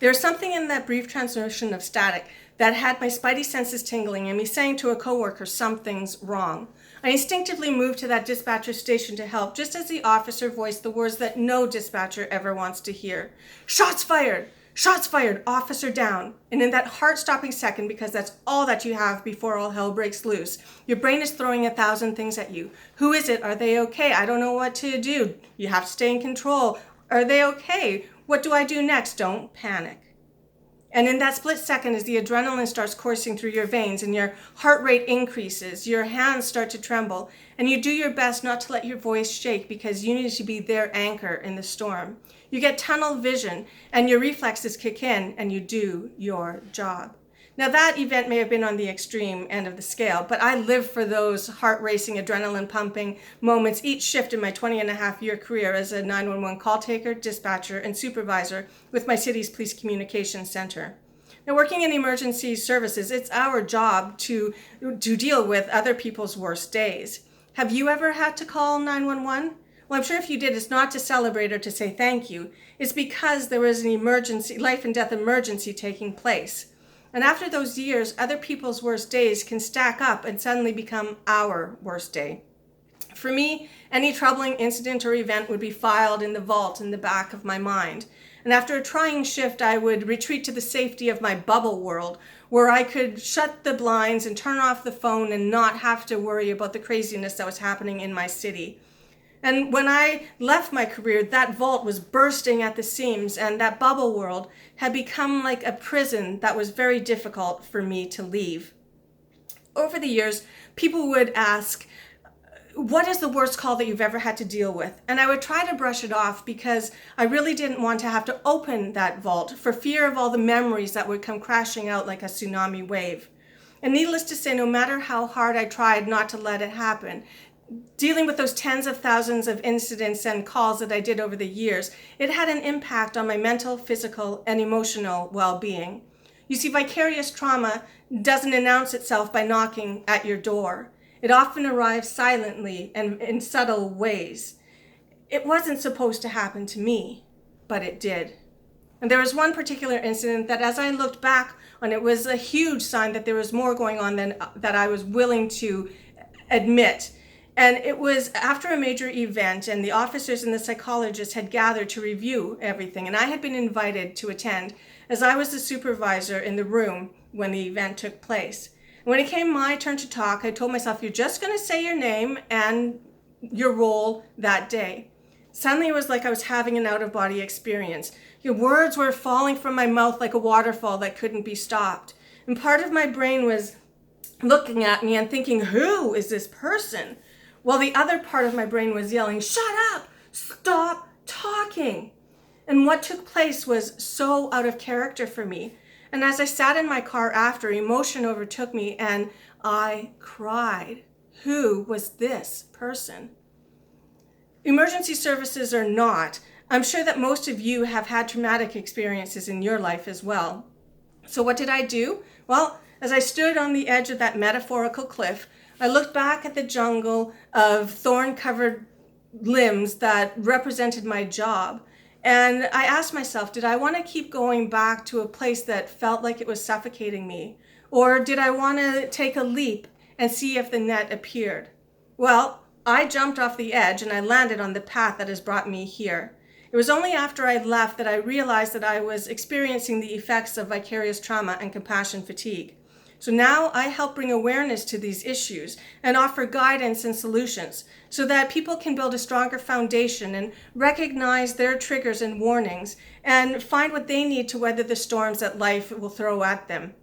There was something in that brief transmission of static that had my spidey senses tingling and me saying to a coworker, something's wrong. I instinctively moved to that dispatcher station to help, just as the officer voiced the words that no dispatcher ever wants to hear. Shots fired! Shots fired! Officer down! And in that heart-stopping second, because that's all that you have before all hell breaks loose, your brain is throwing 1,000 things at you. Who is it? Are they okay? I don't know what to do. You have to stay in control. Are they okay? What do I do next? Don't panic. And in that split second, as the adrenaline starts coursing through your veins and your heart rate increases, your hands start to tremble, and you do your best not to let your voice shake because you need to be their anchor in the storm. You get tunnel vision and your reflexes kick in and you do your job. Now that event may have been on the extreme end of the scale, but I live for those heart-racing, adrenaline-pumping moments each shift in my 20-and-a-half-year career as a 911 call taker, dispatcher, and supervisor with my city's police communications center. Now, working in emergency services, it's our job to deal with other people's worst days. Have you ever had to call 911? Well, I'm sure if you did, it's not to celebrate or to say thank you. It's because there was an emergency, life and death emergency taking place. And after those years, other people's worst days can stack up and suddenly become our worst day. For me, any troubling incident or event would be filed in the vault in the back of my mind. And after a trying shift, I would retreat to the safety of my bubble world, where I could shut the blinds and turn off the phone and not have to worry about the craziness that was happening in my city. And when I left my career, that vault was bursting at the seams, and that bubble world had become like a prison that was very difficult for me to leave. Over the years, people would ask, what is the worst call that you've ever had to deal with? And I would try to brush it off because I really didn't want to have to open that vault for fear of all the memories that would come crashing out like a tsunami wave. And needless to say, no matter how hard I tried not to let it happen, dealing with those tens of thousands of incidents and calls that I did over the years, it had an impact on my mental, physical, and emotional well-being. You see, vicarious trauma doesn't announce itself by knocking at your door. It often arrives silently and in subtle ways. It wasn't supposed to happen to me, but it did. And there was one particular incident that as I looked back on, it was a huge sign that there was more going on than that I was willing to admit. And it was after a major event, and the officers and the psychologists had gathered to review everything, and I had been invited to attend as I was the supervisor in the room when the event took place. When it came my turn to talk, I told myself, you're just going to say your name and your role that day. Suddenly it was like I was having an out-of-body experience. Your words were falling from my mouth like a waterfall that couldn't be stopped. And part of my brain was looking at me and thinking, who is this person? While the other part of my brain was yelling, shut up, stop talking. And what took place was so out of character for me. And as I sat in my car after, emotion overtook me and I cried. Who was this person? Emergency services or not, I'm sure that most of you have had traumatic experiences in your life as well. So what did I do? Well, as I stood on the edge of that metaphorical cliff, I looked back at the jungle of thorn-covered limbs that represented my job, and I asked myself, did I want to keep going back to a place that felt like it was suffocating me? Or did I want to take a leap and see if the net appeared? Well, I jumped off the edge and I landed on the path that has brought me here. It was only after I left that I realized that I was experiencing the effects of vicarious trauma and compassion fatigue. So now I help bring awareness to these issues and offer guidance and solutions so that people can build a stronger foundation and recognize their triggers and warnings and find what they need to weather the storms that life will throw at them.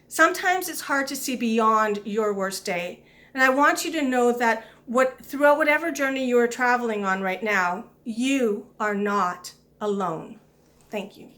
Sometimes it's hard to see beyond your worst day. And I want you to know that throughout whatever journey you are traveling on right now, you are not alone. Thank you.